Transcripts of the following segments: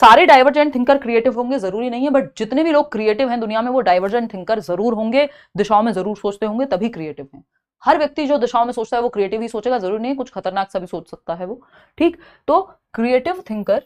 सारे divergent thinker creative होंगे जरूरी नहीं है, बट जितने भी लोग क्रिएटिव हैं दुनिया में वो डाइवर्जेंट थिंकर जरूर होंगे, दिशाओं में जरूर सोचते होंगे, तभी क्रिएटिव हैं। हर व्यक्ति जो दिशाओं में सोचता है वो क्रिएटिव ही सोचेगा, जरूरी नहीं कुछ खतरनाक सा भी सोच सकता है वो। ठीक, तो क्रिएटिव थिंकर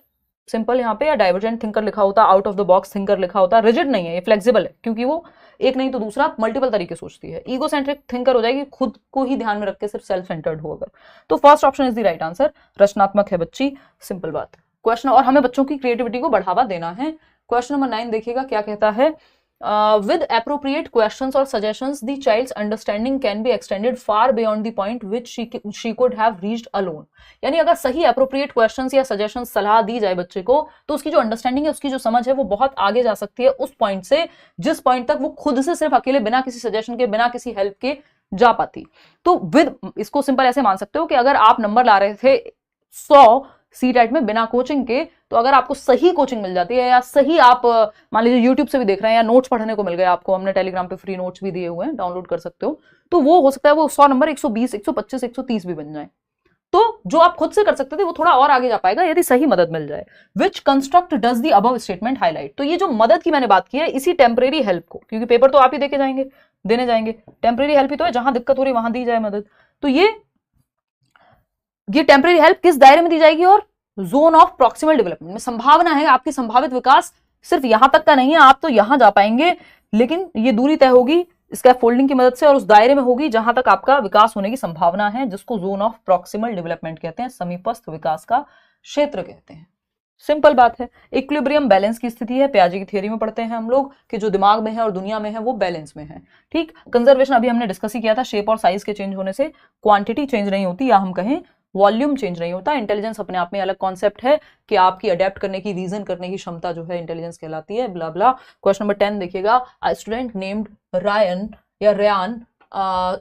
सिंपल यहाँ पे, या डाइवर्जेंट थिंकर लिखा होता, out of the box thinker लिखा होता, रिजिड नहीं है, ये फ्लेक्सिबल है, क्योंकि वो एक नहीं तो दूसरा मल्टीपल तरीके सोचती है। ईगोसेंट्रिक थिंकर हो जाएगी, खुद को ही ध्यान में रख के सिर्फ सेल्फ सेंटर्ड हो अगर, तो first option is the right answer. रचनात्मक है बच्ची, सिंपल बात। क्वेश्चन, और हमें बच्चों की क्रिएटिविटी को बढ़ावा देना है। क्वेश्चन नंबर 9 देखिएगा क्या कहता है। With appropriate questions or suggestions, the child's understanding can be extended far beyond the point which she could have reached alone. यानी अगर सही appropriate questions या suggestions सलाह दी जाए बच्चे को, तो उसकी जो अंडरस्टैंडिंग है, उसकी जो समझ है, वो बहुत आगे जा सकती है उस पॉइंट से जिस पॉइंट तक वो खुद से सिर्फ अकेले बिना किसी सजेशन के, बिना किसी हेल्प के जा पाती। तो विद, इसको सिंपल ऐसे मान सकते हो कि अगर आप नंबर ला रहे थे 100 सीटेट में बिना कोचिंग के, तो अगर आपको सही कोचिंग मिल जाती है, या सही आप मान लीजिए यूट्यूब से भी देख रहे हैं, या नोट्स पढ़ने को मिल गए आपको, हमने टेलीग्राम पे फ्री नोट्स भी दिए हुए हैं, डाउनलोड कर सकते हो, तो वो हो सकता है वो 100 नंबर 120, 125, 130 भी बन जाए। तो जो आप खुद से कर सकते थे वो थोड़ा और आगे जा पाएगा यदि सही मदद मिल जाए। Which construct does the above statement highlight. तो ये जो मदद की मैंने बात की है, इसी टेम्परेरी हेल्प को, क्योंकि पेपर तो आप ही देके जाएंगे, देने जाएंगे, टेम्परेरी हेल्प ही तो है, जहां दिक्कत हो रही वहां दी जाए मदद। तो ये टेम्परेरी हेल्प किस दायरे में दी जाएगी, और जोन ऑफ प्रॉक्सिमल डेवलपमेंट में। संभावना है आपकी संभावित विकास सिर्फ यहां तक का नहीं है, आप तो यहां जा पाएंगे, लेकिन ये दूरी तय होगी स्कैफोल्डिंग की मदद से, और उस दायरे में होगी जहां तक आपका विकास होने की संभावना है, जिसको जोन ऑफ प्रॉक्सिमल डेवलपमेंट कहते हैं, समीपस्थ विकास का क्षेत्र कहते हैं। सिंपल बात है। इक्विलिब्रियम बैलेंस की स्थिति है, पियाजे की थियरी में पढ़ते हैं हम लोग कि जो दिमाग में है और दुनिया में है वो बैलेंस में है। ठीक, कंजर्वेशन अभी हमने डिस्कस ही किया था, शेप और साइज के चेंज होने से क्वांटिटी चेंज नहीं होती, या हम कहें वॉल्यूम चेंज नहीं होता। इंटेलिजेंस अपने आप में अलग कॉन्सेप्ट है कि आपकी अडेप्ट करने की, रीजन करने की क्षमता जो है इंटेलिजेंस कहलाती है, ब्ला ब्ला। क्वेश्चन नंबर 10 देखिएगा। अ स्टूडेंट नेम्ड रायन या Ryan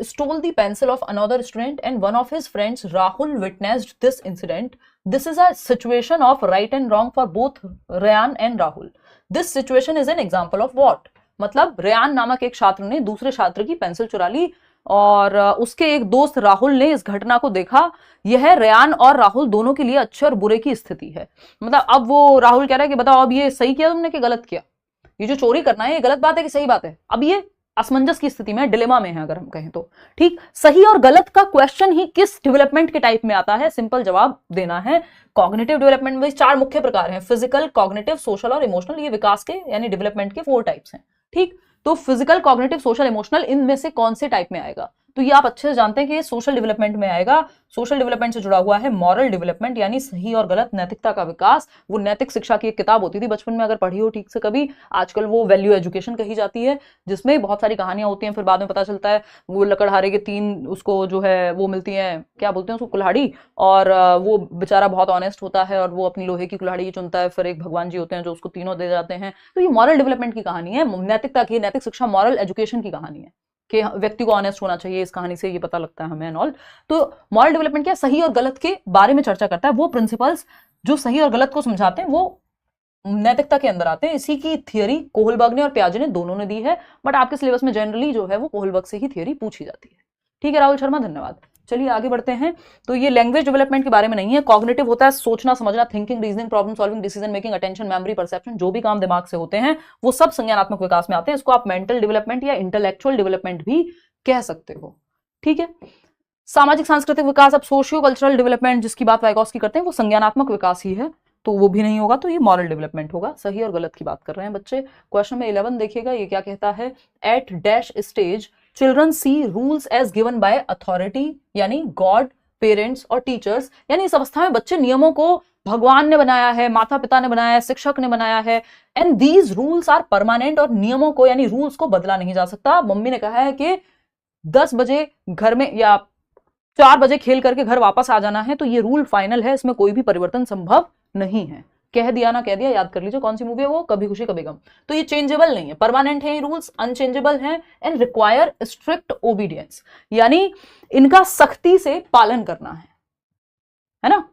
stole the pencil of another student and one of his friends Rahul witnessed this incident. This is a situation of right and wrong for both Rayan and Rahul. This situation is an example of what? मतलब Ryan नामक एक छात्र ने दूसरे छात्र की pencil चुरा ली, और उसके एक दोस्त राहुल ने इस घटना को देखा। यह रेयान और राहुल दोनों के लिए अच्छे और बुरे की स्थिति है। मतलब अब वो राहुल कह रहा है कि बताओ अब ये सही किया तुमने कि गलत किया, ये जो चोरी करना है ये गलत बात है कि सही बात है। अब ये असमंजस की स्थिति में, डिलेमा में है अगर हम कहें तो। ठीक, सही और गलत का क्वेश्चन ही किस डेवलपमेंट के टाइप में आता है, सिंपल जवाब देना है। कॉग्निटिव डेवलपमेंट में 4 मुख्य प्रकार हैं, फिजिकल, कॉग्निटिव, सोशल और इमोशनल। ये विकास के यानी डेवलपमेंट के 4 टाइप्स हैं। ठीक, तो फिजिकल, कॉग्निटिव, सोशल, इमोशनल, इनमें से कौन से टाइप में आएगा? तो ये आप अच्छे से जानते हैं कि ये सोशल डेवलपमेंट में आएगा। सोशल डेवलपमेंट से जुड़ा हुआ है मॉरल डेवलपमेंट, यानी सही और गलत, नैतिकता का विकास। वो नैतिक शिक्षा की एक किताब होती थी बचपन में, अगर पढ़ी हो ठीक से कभी, आजकल वो वैल्यू एजुकेशन कही जाती है, जिसमें बहुत सारी कहानियां होती हैं। फिर बाद में पता चलता है वो लकड़हारे के 3 उसको जो है वो मिलती हैं, क्या बोलते हैं उसको, कुल्हाड़ी, और वो बेचारा बहुत ऑनेस्ट होता है और वो अपनी लोहे की कुल्हाड़ी चुनता है। फिर एक भगवान जी होते हैं जो उसको तीनों दे जाते हैं। तो ये मॉरल डेवलपमेंट की कहानी है, नैतिकता की, नैतिक शिक्षा, मॉरल एजुकेशन की कहानी है कि व्यक्ति को ऑनेस्ट होना चाहिए। इस कहानी से ये पता लगता है हमें एंड ऑल। तो मॉरल डेवलपमेंट क्या, सही और गलत के बारे में चर्चा करता है। वो प्रिंसिपल्स जो सही और गलत को समझाते हैं वो नैतिकता के अंदर आते हैं। इसी की थियरी कोहलबर्ग ने और पियाजे ने, दोनों ने दी है, बट आपके सिलेबस में जनरली जो है वो कोहलबर्ग से ही थियरी पूछी जाती है। ठीक है राहुल शर्मा, धन्यवाद। चलिए आगे बढ़ते हैं। तो ये लैंग्वेज डेवलपमेंट के बारे में नहीं है। कॉग्निटिव होता है सोचना समझना, thinking, reasoning, problem solving, decision making, attention, memory, perception, जो भी काम दिमाग से होते हैं वो सब संज्ञानात्मक विकास में आते हैं। इसको आप मेंटल डेवलपमेंट या इंटेलेक्चुअल डेवलपमेंट भी कह सकते हो। ठीक है, सामाजिक सांस्कृतिक विकास, अब सोशियो कल्चरल डेवलपमेंट जिसकी बात वाइगॉस्की करते हैं वो संज्ञानात्मक विकास ही है, तो वो भी नहीं होगा। तो ये मॉरल डेवलपमेंट होगा। सही और गलत की बात कर रहे हैं बच्चे। क्वेश्चन में 11 देखिएगा, ये क्या कहता है। At this stage children see rules as given by authority, यानी गॉड, पेरेंट्स और टीचर्स। यानी इस अवस्था में बच्चे नियमों को भगवान ने बनाया है, माता पिता ने बनाया है, शिक्षक ने बनाया है, and these rules are permanent. और नियमों को यानी रूल्स को बदला नहीं जा सकता। मम्मी ने कहा है कि 10 बजे घर में या 4 बजे खेल करके घर वापस आ जाना है, तो ये रूल फाइनल है, इसमें कोई भी परिवर्तन संभव नहीं है। कह दिया ना कह दिया, याद कर लीजिए कौन सी मूवी है वो, कभी खुशी कभी गम। तो ये चेंजेबल नहीं है, परमानेंट है, ये रूल्स अनचेंजेबल हैं एंड रिक्वायर स्ट्रिक्ट ओबीडियंस, यानी इनका सख्ती से पालन करना है ना,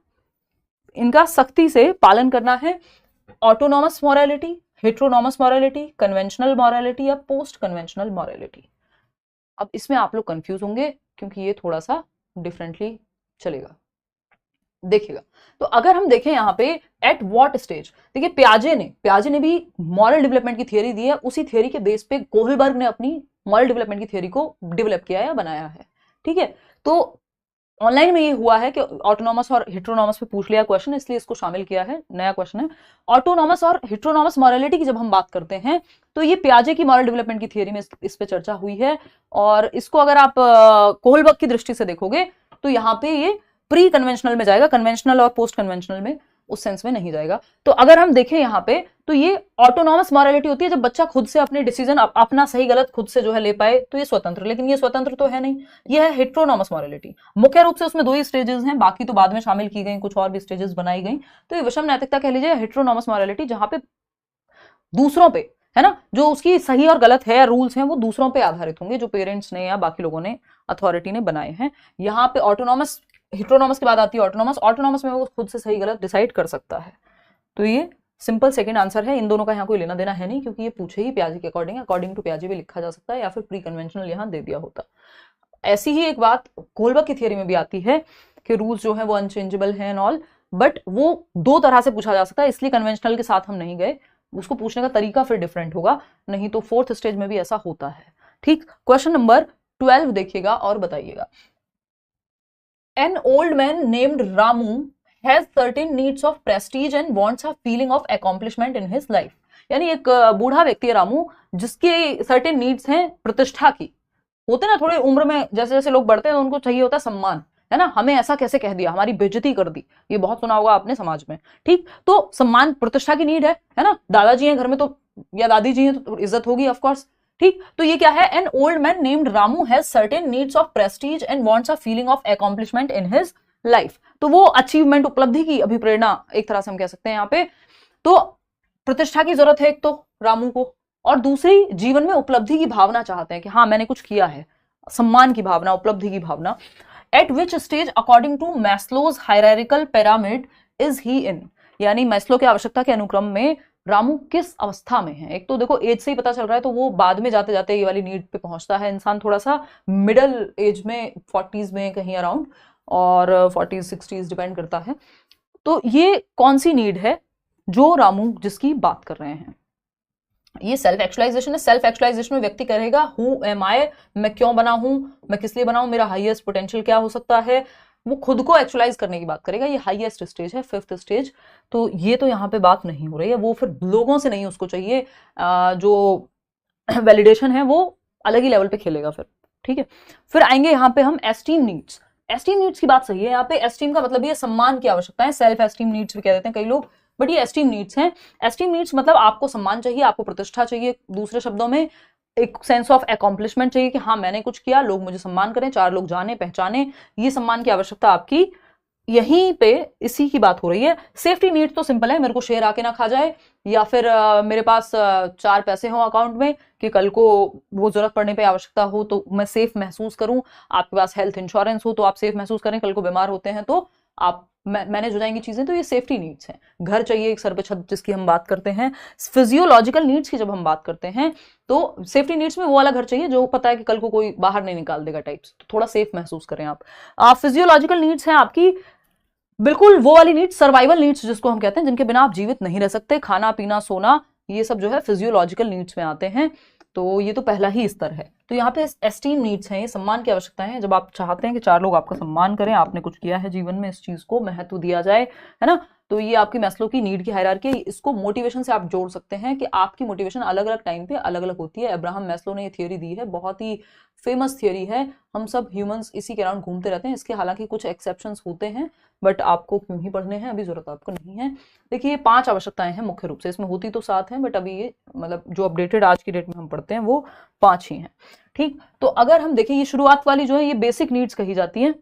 इनका सख्ती से पालन करना है। Autonomous morality, heteronomous morality, conventional morality या पोस्ट कन्वेंशनल मॉरलिटी। अब इसमें आप लोग कंफ्यूज होंगे क्योंकि ये थोड़ा सा डिफरेंटली चलेगा। देखिएगा, तो अगर हम देखें यहाँ पे एट व्हाट स्टेज, देखिए पियाजे ने भी मॉरल डेवलपमेंट की थियरी दी है, उसी थियरी के बेस पे कोहलबर्ग ने अपनी मॉरल डेवलपमेंट की थियरी को डेवलप किया या बनाया है। ठीक है, तो ऑनलाइन में ये हुआ है कि ऑटोनॉमस और हिट्रोनॉमस पे पूछ लिया क्वेश्चन, इसलिए इसको शामिल किया है, नया क्वेश्चन है। ऑटोनॉमस और हिट्रोनॉमस मॉरलिटी की जब हम बात करते हैं तो ये पियाजे की मॉरल डेवलपमेंट की थियरी में इस पे चर्चा हुई है, और इसको अगर आप कोहलबर्ग की दृष्टि से देखोगे तो यहाँ पे ये प्री कन्वेंशनल में जाएगा, कन्वेंशनल और पोस्ट कन्वेंशनल में उस सेंस में नहीं जाएगा। तो अगर हम देखें यहाँ पे तो ये ऑटोनॉमस मॉरलिटी होती है जब बच्चा खुद से अपने डिसीजन अपना सही गलत खुद से जो है ले पाए, तो ये स्वतंत्र, लेकिन ये स्वतंत्र तो है नहीं, ये है हेट्रोनॉमस मॉरलिटी। मुख्य रूप से उसमें दो ही स्टेजेस हैं, बाकी तो बाद में शामिल की गई, कुछ और भी स्टेजेस बनाई गई। तो ये विषम नैतिकता कह लीजिए, हेट्रोनॉमस मॉरलिटी, जहां पे दूसरों पे है ना, जो उसकी सही और गलत है, रूल्स हैं, वो दूसरों पे आधारित होंगे, जो पेरेंट्स ने या बाकी लोगों ने, अथॉरिटी ने बनाए हैं। यहाँ पे ऑटोनॉमस, हिट्रोनॉमस के बाद आती है ऑटोनॉमस। ऑटोनॉमस में वो खुद से सही गलत डिसाइड कर सकता है। तो ये सिंपल सेकंड आंसर है, इन दोनों का यहाँ कोई लेना देना है नहीं, क्योंकि ये पूछे ही पियाजे के अकॉर्डिंग, अकॉर्डिंग टू पियाजे भी लिखा जा सकता है, या फिर प्री कन्वेंशनल यहाँ दे दिया होता। ऐसी ही एक बात कोहलबर्ग की थियरी में भी आती है कि रूल्स जो है वो अनचेंजेबल है एंड ऑल, बट वो दो तरह से पूछा जा सकता है, इसलिए कन्वेंशनल के साथ हम नहीं गए, उसको पूछने का तरीका फिर डिफरेंट होगा, नहीं तो फोर्थ स्टेज में भी ऐसा होता है। ठीक, क्वेश्चन नंबर 12 देखिएगा और बताइएगा। An old man named Ramu has certain needs of prestige and wants a feeling of accomplishment in his life। यानी एक बूढ़ा व्यक्ति है रामू, जिसके सर्टेन नीड्स हैं प्रतिष्ठा की। होते ना थोड़े उम्र में जैसे जैसे लोग बढ़ते हैं तो उनको चाहिए होता है सम्मान, है ना, हमें ऐसा कैसे कह दिया, हमारी बेइज्जती कर दी, ये बहुत सुना होगा आपने समाज में। ठीक, तो सम्मान प्रतिष्ठा की नीड है ना, दादाजी हैं घर में तो या दादी जी हैं तो इज्जत होगी ऑफकोर्स। ठीक, तो ये क्या है, an old man named Ramu has certain needs of Prestige and wants a feeling of accomplishment in his life. तो वो अचीवमेंट, उपलब्धि की अभिप्रेरणा एक तरह से हम कह सकते हैं यहाँ पे। तो प्रतिष्ठा की जरूरत है एक तो रामू को, और दूसरी जीवन में उपलब्धि की भावना चाहते हैं कि हाँ मैंने कुछ किया है, सम्मान की भावना, उपलब्धि की भावना। At which stage according to Maslow's hierarchical pyramid is he in, यानी मैस्लो के आवश्यकता के अनुक्रम में रामू किस अवस्था में है। एक तो देखो एज से ही पता चल रहा है, तो वो बाद में जाते जाते ये वाली नीड पे पहुंचता है इंसान, थोड़ा सा मिडल एज में, 40s में कहीं अराउंड, और 40s 60s डिपेंड करता है। तो ये कौन सी नीड है जो रामू जिसकी बात कर रहे हैं, ये सेल्फ एक्चुअलाइजेशन है। सेल्फ एक्चुअलाइजेशन में व्यक्ति करेगा हु एम आई, मैं क्यों बना हूं, मैं किस लिए बना हूं, मेरा हाईएस्ट पोटेंशियल क्या हो सकता है, वो खुद को एक्चुअलाइज करने की बात करेगा। ये हाईएस्ट स्टेज है, फिफ्थ स्टेज। तो ये तो यहाँ पे बात नहीं हो रही है, वो फिर लोगों से नहीं, उसको चाहिए जो वैलिडेशन है वो अलग ही लेवल पे खेलेगा फिर। ठीक है, फिर आएंगे यहाँ पे हम एस्टीम नीड्स। एस्टीम नीड्स की बात सही है यहाँ पे, एस्टीम का मतलब ये सम्मान की आवश्यकता है, सेल्फ एस्टीम नीड्स भी कह देते हैं कई लोग, बट ये एस्टीम नीड्स हैं। एस्टीम नीड्स मतलब आपको सम्मान चाहिए, आपको प्रतिष्ठा चाहिए, दूसरे शब्दों में एक सेंस ऑफ अकॉम्प्लिशमेंट चाहिए कि हाँ मैंने कुछ किया, लोग मुझे सम्मान करें, चार लोग जाने पहचाने, ये सम्मान की आवश्यकता आपकी, यहीं पे इसी की बात हो रही है। सेफ्टी नीड तो सिंपल है, मेरे को शेर आके ना खा जाए, या फिर मेरे पास 4 पैसे हो अकाउंट में कि कल को वो जरूरत पड़ने पे आवश्यकता हो तो मैं सेफ महसूस करूं, आपके पास हेल्थ इंश्योरेंस हो तो आप सेफ महसूस करें, कल को बीमार होते हैं तो आप मैनेज हो जाएंगी चीजें। तो ये सेफ्टी नीड्स हैं। घर चाहिए, एक सर पे छत जिसकी हम बात करते हैं। फिजियोलॉजिकल नीड्स की जब हम बात करते हैं तो सेफ्टी नीड्स में वो वाला घर चाहिए जो पता है कि कल को कोई बाहर नहीं निकाल देगा टाइप्स, तो थोड़ा सेफ महसूस करें आप। फिजियोलॉजिकल नीड्स हैं आपकी बिल्कुल वो वाली नीड्स, सर्वाइवल नीड्स जिसको हम कहते हैं, जिनके बिना आप जीवित नहीं रह सकते, खाना पीना सोना, ये सब जो है फिजियोलॉजिकल नीड्स में आते हैं। तो ये तो पहला ही स्तर है। तो यहाँ पे एस्टीम नीड्स हैं, ये सम्मान की आवश्यकताएं हैं, जब आप चाहते हैं कि 4 लोग आपका सम्मान करें, आपने कुछ किया है जीवन में, इस चीज को महत्व दिया जाए, है ना। तो ये आपकी मैस्लो की नीड की हायरार्की है। इसको मोटिवेशन से आप जोड़ सकते हैं कि आपकी मोटिवेशन अलग अलग टाइम पे अलग अलग होती है। अब्राहम मैस्लो ने ये थियोरी दी है, बहुत ही फेमस थियोरी है, हम सब ह्यूमंस इसी के अराउंड घूमते रहते हैं। इसके हालांकि कुछ एक्सेप्शंस होते हैं, बट आपको क्यों ही पढ़ने हैं, अभी जरूरत आपको नहीं है। देखिए 5 आवश्यकताएं हैं मुख्य रूप से, इसमें होती तो 7 हैं, बट अभी ये मतलब जो अपडेटेड आज की डेट में हम पढ़ते हैं वो 5 ही हैं। ठीक, तो अगर हम देखें ये शुरुआत वाली जो है ये बेसिक नीड्स कही जाती है,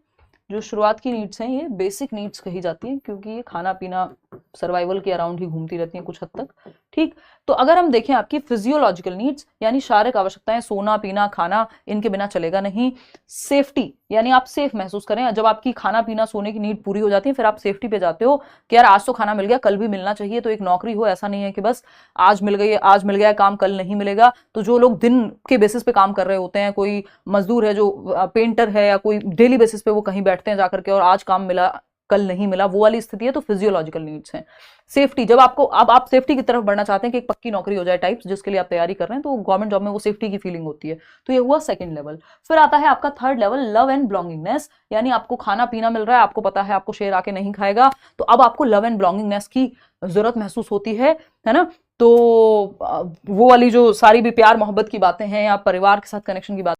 जो शुरुआत की नीड्स हैं ये बेसिक नीड्स कही जाती है, क्योंकि ये खाना पीना सर्वाइवल के अराउंड ही घूमती रहती हैं कुछ हद तक। ठीक, तो अगर हम देखें आपकी फिजियोलॉजिकल नीड्स यानी शारीरिक आवश्यकताएं, सोना पीना खाना, इनके बिना चलेगा नहीं। सेफ्टी यानी आप सेफ महसूस करें, जब आपकी खाना पीना सोने की नीड पूरी हो जाती है फिर आप सेफ्टी पे जाते हो कि यार आज तो खाना मिल गया, कल भी मिलना चाहिए। तो एक नौकरी हो, ऐसा नहीं है कि बस आज मिल गया काम, कल नहीं मिलेगा। तो जो लोग दिन के बेसिस पे काम कर रहे होते हैं, कोई मजदूर है जो पेंटर है, या कोई डेली बेसिस पे वो कहीं बैठते हैं जाकर के और आज काम मिला, कल नहीं मिला, वो वाली स्थिति है, तो फिजियोलॉजिकल नीड्स हैं। सेफ्टी, जब आपको अब आप सेफ्टी की तरफ बढ़ना चाहते हैं कि एक पक्की नौकरी हो जाए टाइप्स, जिसके लिए आप तैयारी कर रहे हैं, तो गवर्नमेंट जॉब में वो सेफ्टी की फीलिंग होती है, तो ये हुआ सेकंड लेवल। फिर आता है आपका third level, love and belongingness, यानी आपको खाना पीना मिल रहा है, आपको पता है आपको शेर आके नहीं खाएगा, तो अब आपको लव एंड बिलोंगिंगनेस की जरूरत महसूस होती है ना। तो वो वाली जो सारी भी प्यार मोहब्बत की बातें हैं या परिवार के साथ कनेक्शन की बात